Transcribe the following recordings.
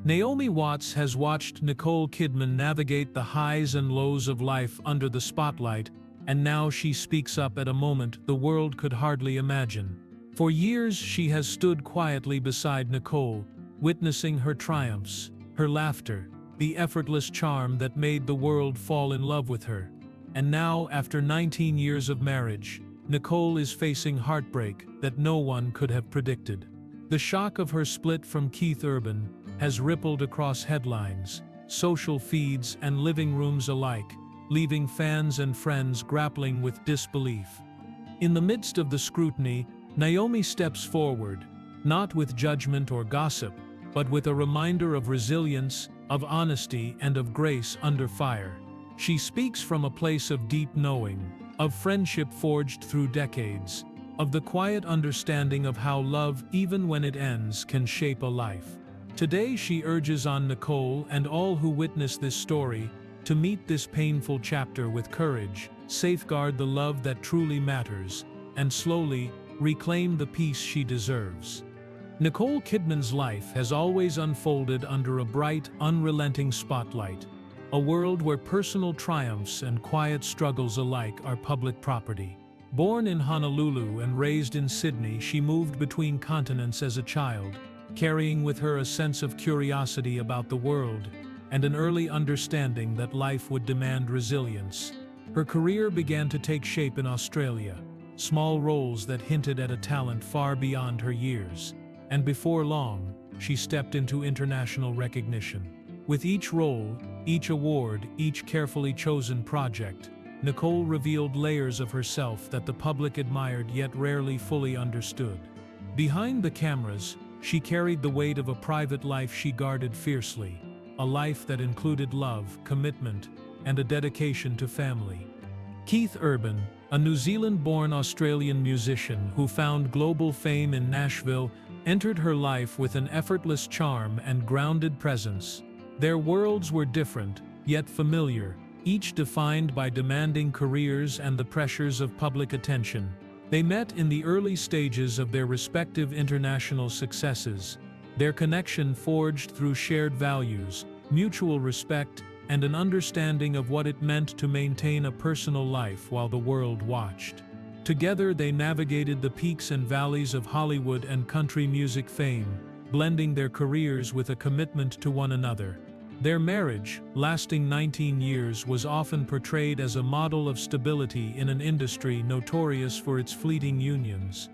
Naomi Watts has watched Nicole Kidman navigate the highs and lows of life under the spotlight, and now she speaks up at a moment the world could hardly imagine. For years she has stood quietly beside Nicole, witnessing her triumphs, her laughter, the effortless charm that made the world fall in love with her. And now, after 19 years of marriage, Nicole is facing heartbreak that no one could have predicted. The shock of her split from Keith Urban has rippled across headlines, social feeds, and living rooms alike, leaving fans and friends grappling with disbelief. In the midst of the scrutiny, Naomi steps forward, not with judgment or gossip, but with a reminder of resilience, of honesty, and of grace under fire. She speaks from a place of deep knowing, of friendship forged through decades, of the quiet understanding of how love, even when it ends, can shape a life. Today she urges on Nicole and all who witness this story to meet this painful chapter with courage, safeguard the love that truly matters, and slowly reclaim the peace she deserves. Nicole Kidman's life has always unfolded under a bright, unrelenting spotlight, a world where personal triumphs and quiet struggles alike are public property. Born in Honolulu and raised in Sydney, she moved between continents as a child, carrying with her a sense of curiosity about the world and an early understanding that life would demand resilience. Her career began to take shape in Australia, small roles that hinted at a talent far beyond her years. And before long, she stepped into international recognition. With each role, each award, each carefully chosen project, Nicole revealed layers of herself that the public admired yet rarely fully understood. Behind the cameras, she carried the weight of a private life she guarded fiercely, a life that included love, commitment, and a dedication to family. Keith Urban, a New Zealand-born Australian musician who found global fame in Nashville, entered her life with an effortless charm and grounded presence. Their worlds were different, yet familiar, each defined by demanding careers and the pressures of public attention. They met in the early stages of their respective international successes, their connection forged through shared values, mutual respect, and an understanding of what it meant to maintain a personal life while the world watched. Together they navigated the peaks and valleys of Hollywood and country music fame, blending their careers with a commitment to one another. Their marriage, lasting 19 years, was often portrayed as a model of stability in an industry notorious for its fleeting unions.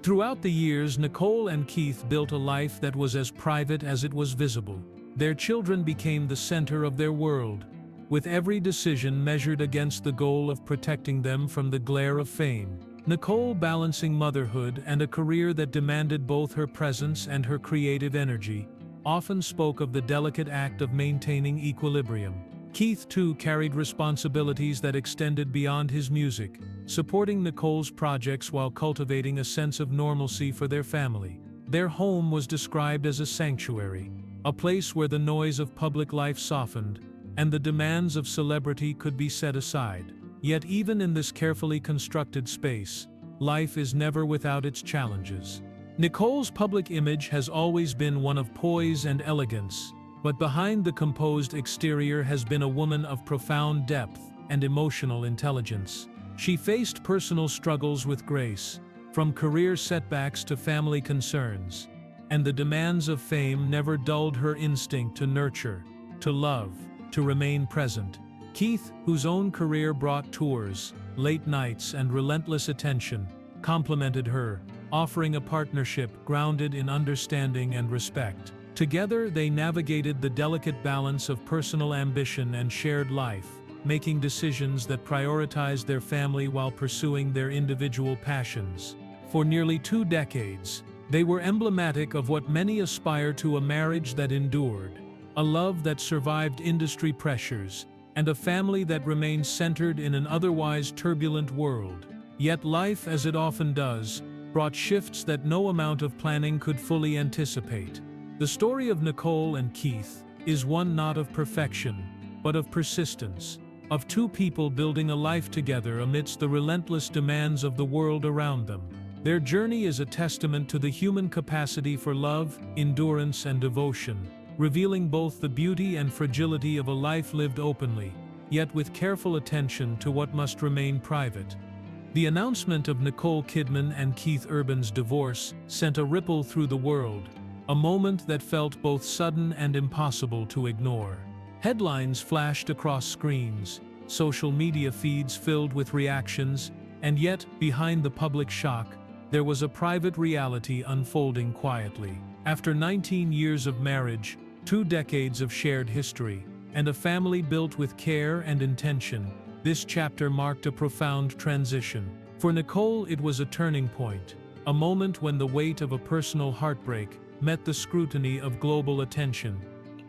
Throughout the years, Nicole and Keith built a life that was as private as it was visible. Their children became the center of their world, with every decision measured against the goal of protecting them from the glare of fame. Nicole balancing motherhood and a career that demanded both her presence and her creative energy, often spoke of the delicate act of maintaining equilibrium. Keith, too, carried responsibilities that extended beyond his music, supporting Nicole's projects while cultivating a sense of normalcy for their family. Their home was described as a sanctuary, a place where the noise of public life softened, and the demands of celebrity could be set aside. Yet even in this carefully constructed space, life is never without its challenges. Nicole's public image has always been one of poise and elegance, but behind the composed exterior has been a woman of profound depth and emotional intelligence. She faced personal struggles with grace, from career setbacks to family concerns, and the demands of fame never dulled her instinct to nurture, to love, to remain present. Keith, whose own career brought tours, late nights, and relentless attention, complemented her, offering a partnership grounded in understanding and respect. Together they navigated the delicate balance of personal ambition and shared life, making decisions that prioritized their family while pursuing their individual passions. For nearly 2 decades, they were emblematic of what many aspire to: a marriage that endured, a love that survived industry pressures, and a family that remained centered in an otherwise turbulent world. Yet life, as it often does, brought shifts that no amount of planning could fully anticipate. The story of Nicole and Keith is one not of perfection, but of persistence, of two people building a life together amidst the relentless demands of the world around them. Their journey is a testament to the human capacity for love, endurance, and devotion, revealing both the beauty and fragility of a life lived openly, yet with careful attention to what must remain private. The announcement of Nicole Kidman and Keith Urban's divorce sent a ripple through the world, a moment that felt both sudden and impossible to ignore. Headlines flashed across screens, social media feeds filled with reactions, and yet, behind the public shock, there was a private reality unfolding quietly. After 19 years of marriage, 2 decades of shared history, and a family built with care and intention, this chapter marked a profound transition. For Nicole, it was a turning point, a moment when the weight of a personal heartbreak met the scrutiny of global attention.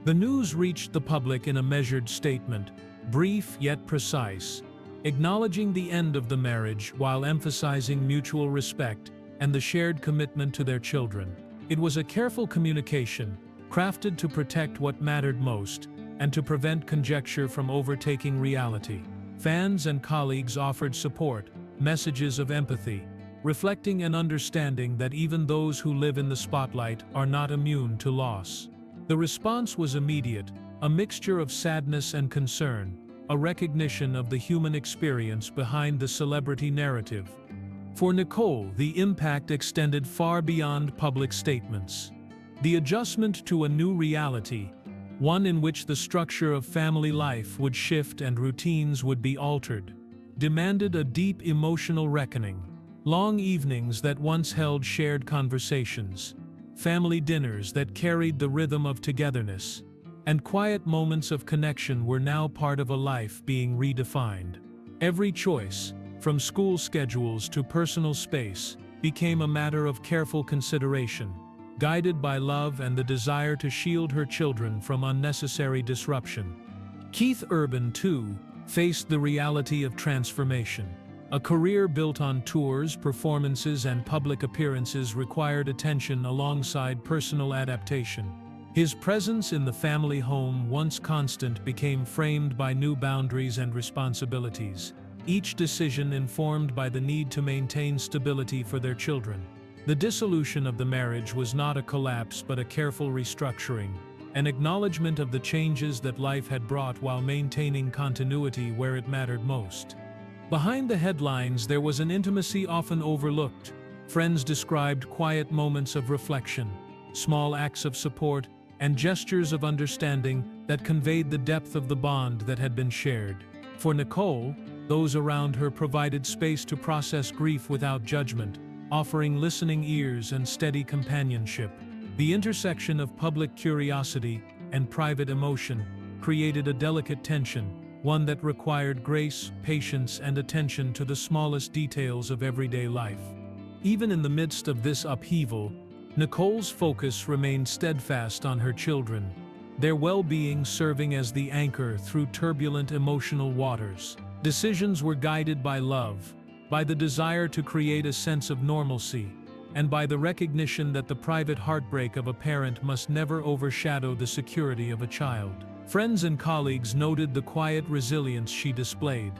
The news reached the public in a measured statement, brief yet precise, acknowledging the end of the marriage while emphasizing mutual respect and the shared commitment to their children. It was a careful communication, crafted to protect what mattered most and to prevent conjecture from overtaking reality. Fans and colleagues offered support, messages of empathy, reflecting an understanding that even those who live in the spotlight are not immune to loss. The response was immediate, a mixture of sadness and concern, a recognition of the human experience behind the celebrity narrative. For Nicole, the impact extended far beyond public statements. The adjustment to a new reality, one in which the structure of family life would shift and routines would be altered, demanded a deep emotional reckoning. Long evenings that once held shared conversations, family dinners that carried the rhythm of togetherness, and quiet moments of connection were now part of a life being redefined. Every choice, from school schedules to personal space, became a matter of careful consideration, guided by love and the desire to shield her children from unnecessary disruption. Keith Urban, too, faced the reality of transformation. A career built on tours, performances, and public appearances required attention alongside personal adaptation. His presence in the family home, once constant, became framed by new boundaries and responsibilities, each decision informed by the need to maintain stability for their children. The dissolution of the marriage was not a collapse but a careful restructuring, an acknowledgement of the changes that life had brought while maintaining continuity where it mattered most. Behind the headlines there was an intimacy often overlooked. Friends described quiet moments of reflection, small acts of support, and gestures of understanding that conveyed the depth of the bond that had been shared. For Nicole, those around her provided space to process grief without judgment, offering listening ears and steady companionship. The intersection of public curiosity and private emotion created a delicate tension, one that required grace, patience, and attention to the smallest details of everyday life. Even in the midst of this upheaval, Nicole's focus remained steadfast on her children, their well-being serving as the anchor through turbulent emotional waters. Decisions were guided by love, by the desire to create a sense of normalcy, and by the recognition that the private heartbreak of a parent must never overshadow the security of a child. Friends and colleagues noted the quiet resilience she displayed,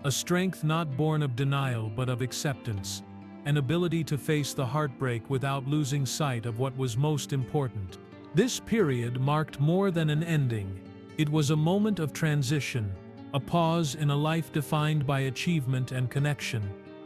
a strength not born of denial but of acceptance, an ability to face the heartbreak without losing sight of what was most important. This period marked more than an ending. It was a moment of transition, a pause in a life defined by achievement and connection,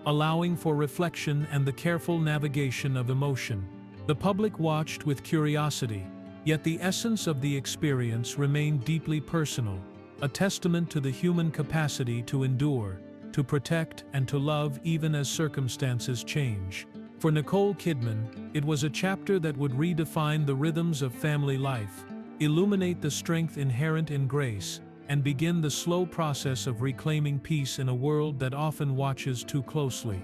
allowing for reflection and the careful navigation of emotion. The public watched with curiosity, yet the essence of the experience remained deeply personal, a testament to the human capacity to endure, to protect, and to love even as circumstances change. For Nicole Kidman, it was a chapter that would redefine the rhythms of family life, illuminate the strength inherent in grace, and begin the slow process of reclaiming peace in a world that often watches too closely.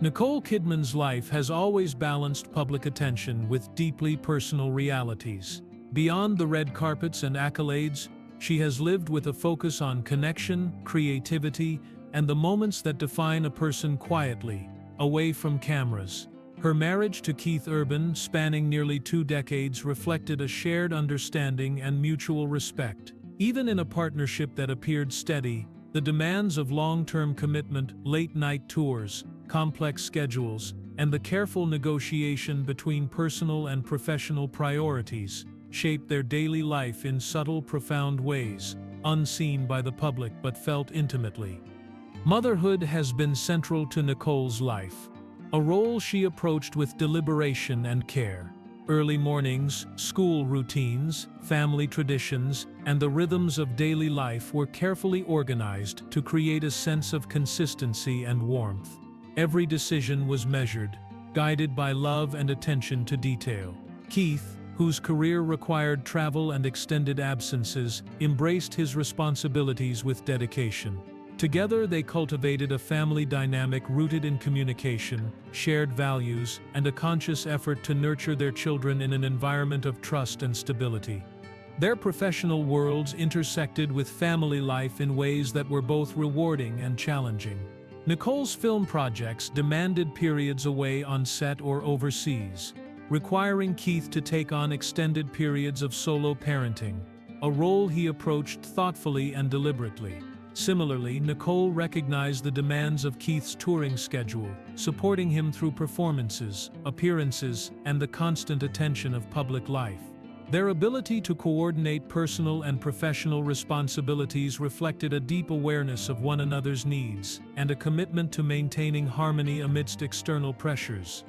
Nicole Kidman's life has always balanced public attention with deeply personal realities. Beyond the red carpets and accolades, she has lived with a focus on connection, creativity, and the moments that define a person quietly, away from cameras. Her marriage to Keith Urban, spanning nearly 2 decades, reflected a shared understanding and mutual respect. Even in a partnership that appeared steady, the demands of long-term commitment, late-night tours, complex schedules, and the careful negotiation between personal and professional priorities shaped their daily life in subtle, profound ways, unseen by the public but felt intimately. Motherhood has been central to Nicole's life, a role she approached with deliberation and care. Early mornings, school routines, family traditions, and the rhythms of daily life were carefully organized to create a sense of consistency and warmth. Every decision was measured, guided by love and attention to detail. Keith, whose career required travel and extended absences, embraced his responsibilities with dedication. Together they cultivated a family dynamic rooted in communication, shared values, and a conscious effort to nurture their children in an environment of trust and stability. Their professional worlds intersected with family life in ways that were both rewarding and challenging. Nicole's film projects demanded periods away on set or overseas, requiring Keith to take on extended periods of solo parenting, a role he approached thoughtfully and deliberately. Similarly, Nicole recognized the demands of Keith's touring schedule, supporting him through performances, appearances, and the constant attention of public life. Their ability to coordinate personal and professional responsibilities reflected a deep awareness of one another's needs and a commitment to maintaining harmony amidst external pressures.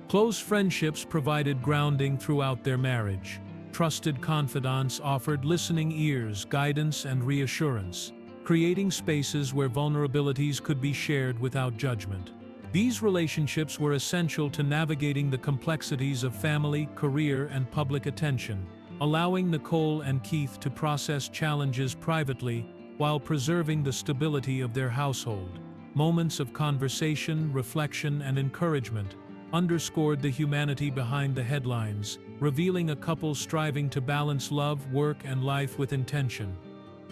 Close friendships provided grounding throughout their marriage. Trusted confidants offered listening ears, guidance, and reassurance, creating spaces where vulnerabilities could be shared without judgment. These relationships were essential to navigating the complexities of family, career, and public attention, allowing Nicole and Keith to process challenges privately while preserving the stability of their household. Moments of conversation, reflection, and encouragement underscored the humanity behind the headlines, revealing a couple striving to balance love, work, and life with intention.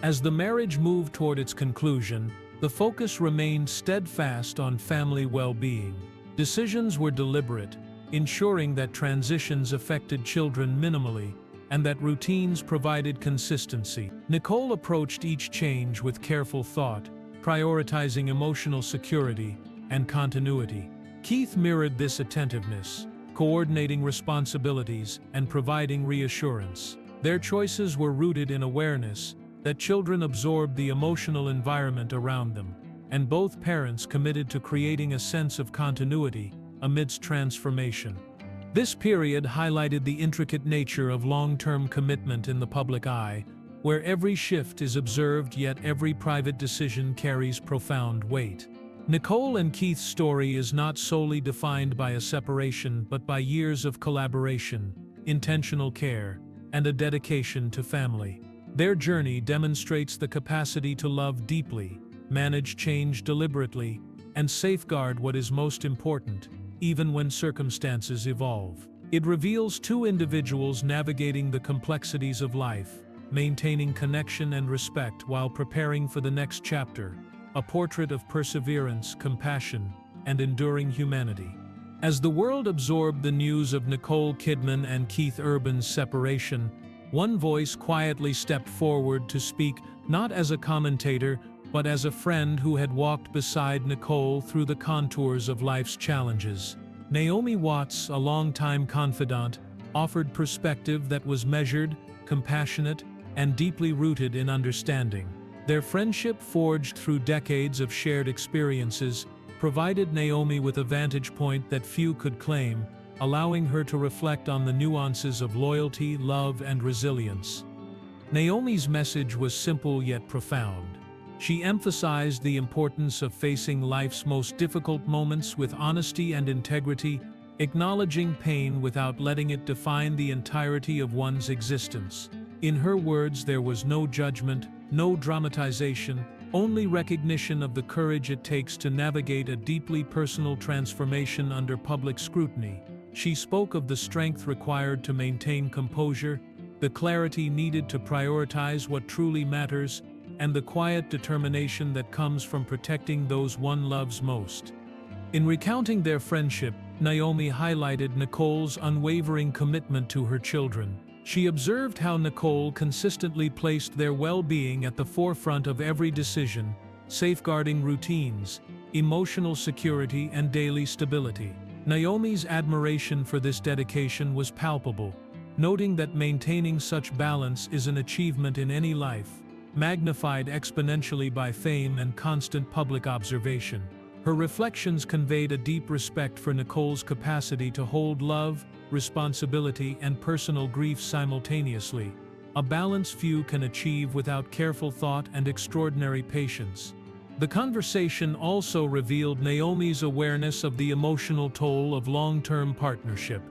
As the marriage moved toward its conclusion, the focus remained steadfast on family well-being. Decisions were deliberate, ensuring that transitions affected children minimally and that routines provided consistency. Nicole approached each change with careful thought, prioritizing emotional security and continuity. Keith mirrored this attentiveness, coordinating responsibilities and providing reassurance. Their choices were rooted in awareness that children absorbed the emotional environment around them, and both parents committed to creating a sense of continuity amidst transformation. This period highlighted the intricate nature of long-term commitment in the public eye, where every shift is observed yet every private decision carries profound weight. Nicole and Keith's story is not solely defined by a separation but by years of collaboration, intentional care, and a dedication to family. Their journey demonstrates the capacity to love deeply, manage change deliberately, and safeguard what is most important, even when circumstances evolve. It reveals two individuals navigating the complexities of life, maintaining connection and respect while preparing for the next chapter, a portrait of perseverance, compassion, and enduring humanity. As the world absorbed the news of Nicole Kidman and Keith Urban's separation, one voice quietly stepped forward to speak, not as a commentator, but as a friend who had walked beside Nicole through the contours of life's challenges. Naomi Watts, a longtime confidant, offered perspective that was measured, compassionate, and deeply rooted in understanding. Their friendship, forged through decades of shared experiences, provided Naomi with a vantage point that few could claim, allowing her to reflect on the nuances of loyalty, love, and resilience. Naomi's message was simple yet profound. She emphasized the importance of facing life's most difficult moments with honesty and integrity, acknowledging pain without letting it define the entirety of one's existence. In her words, there was no judgment, no dramatization, only recognition of the courage it takes to navigate a deeply personal transformation under public scrutiny. She spoke of the strength required to maintain composure, the clarity needed to prioritize what truly matters, and the quiet determination that comes from protecting those one loves most. In recounting their friendship, Naomi highlighted Nicole's unwavering commitment to her children. She observed how Nicole consistently placed their well-being at the forefront of every decision, safeguarding routines, emotional security, and daily stability. Naomi's admiration for this dedication was palpable, noting that maintaining such balance is an achievement in any life, magnified exponentially by fame and constant public observation. Her reflections conveyed a deep respect for Nicole's capacity to hold love, responsibility, and personal grief simultaneously, a balance few can achieve without careful thought and extraordinary patience. The conversation also revealed Naomi's awareness of the emotional toll of long-term partnership,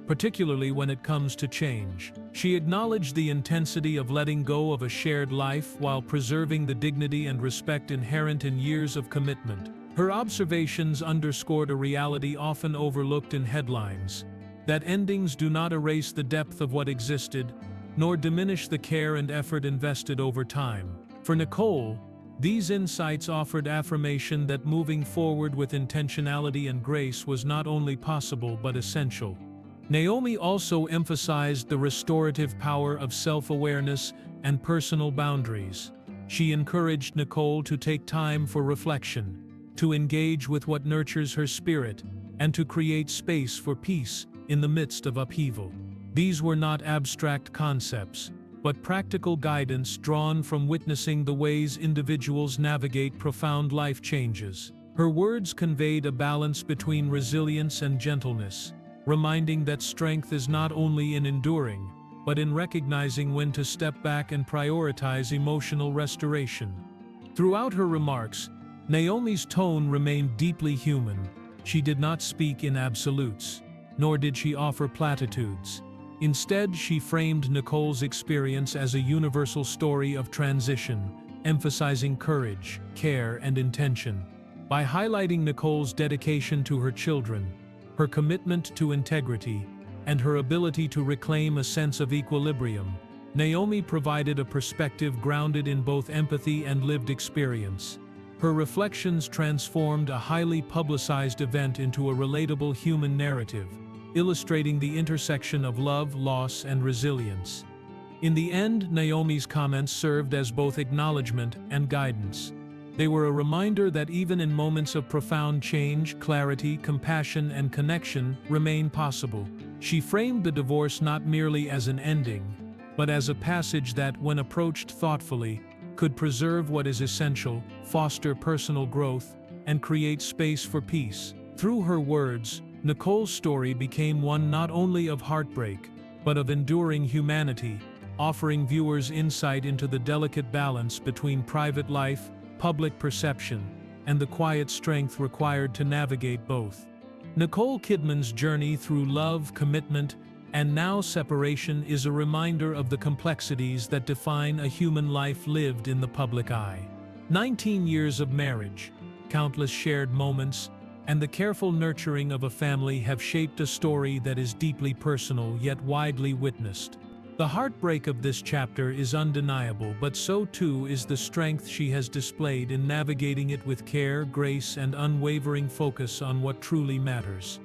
particularly when it comes to change. She acknowledged the intensity of letting go of a shared life while preserving the dignity and respect inherent in years of commitment. Her observations underscored a reality often overlooked in headlines, that endings do not erase the depth of what existed, nor diminish the care and effort invested over time. For Nicole, these insights offered affirmation that moving forward with intentionality and grace was not only possible but essential. Naomi also emphasized the restorative power of self-awareness and personal boundaries. She encouraged Nicole to take time for reflection, to engage with what nurtures her spirit, and to create space for peace in the midst of upheaval. These were not abstract concepts, but practical guidance drawn from witnessing the ways individuals navigate profound life changes. Her words conveyed a balance between resilience and gentleness, reminding that strength is not only in enduring, but in recognizing when to step back and prioritize emotional restoration. Throughout her remarks, Naomi's tone remained deeply human. She did not speak in absolutes, nor did she offer platitudes. Instead, she framed Nicole's experience as a universal story of transition, emphasizing courage, care, and intention. By highlighting Nicole's dedication to her children, her commitment to integrity, and her ability to reclaim a sense of equilibrium, Naomi provided a perspective grounded in both empathy and lived experience. Her reflections transformed a highly publicized event into a relatable human narrative, illustrating the intersection of love, loss, and resilience. In the end, Naomi's comments served as both acknowledgement and guidance. They were a reminder that even in moments of profound change, clarity, compassion, and connection remain possible. She framed the divorce not merely as an ending, but as a passage that, when approached thoughtfully, could preserve what is essential, foster personal growth, and create space for peace. Through her words, Nicole's story became one not only of heartbreak, but of enduring humanity, offering viewers insight into the delicate balance between private life, public perception, and the quiet strength required to navigate both. Nicole Kidman's journey through love, commitment, and now separation is a reminder of the complexities that define a human life lived in the public eye. 19 years of marriage, countless shared moments, and the careful nurturing of a family have shaped a story that is deeply personal yet widely witnessed. The heartbreak of this chapter is undeniable, but so too is the strength she has displayed in navigating it with care, grace, and unwavering focus on what truly matters.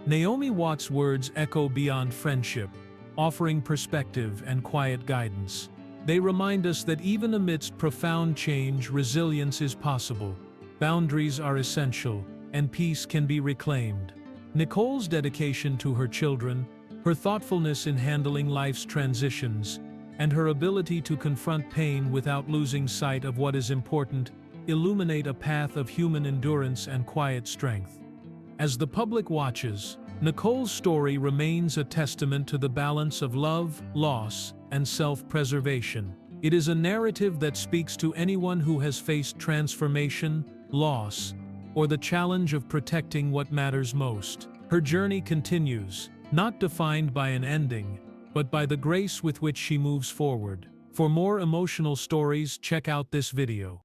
Naomi Watts' words echo beyond friendship, offering perspective and quiet guidance. They remind us that even amidst profound change, resilience is possible, boundaries are essential, and peace can be reclaimed. Nicole's dedication to her children, her thoughtfulness in handling life's transitions, and her ability to confront pain without losing sight of what is important, illuminate a path of human endurance and quiet strength. As the public watches, Nicole's story remains a testament to the balance of love, loss, and self-preservation. It is a narrative that speaks to anyone who has faced transformation, loss, or the challenge of protecting what matters most. Her journey continues, not defined by an ending, but by the grace with which she moves forward. For more emotional stories, check out this video.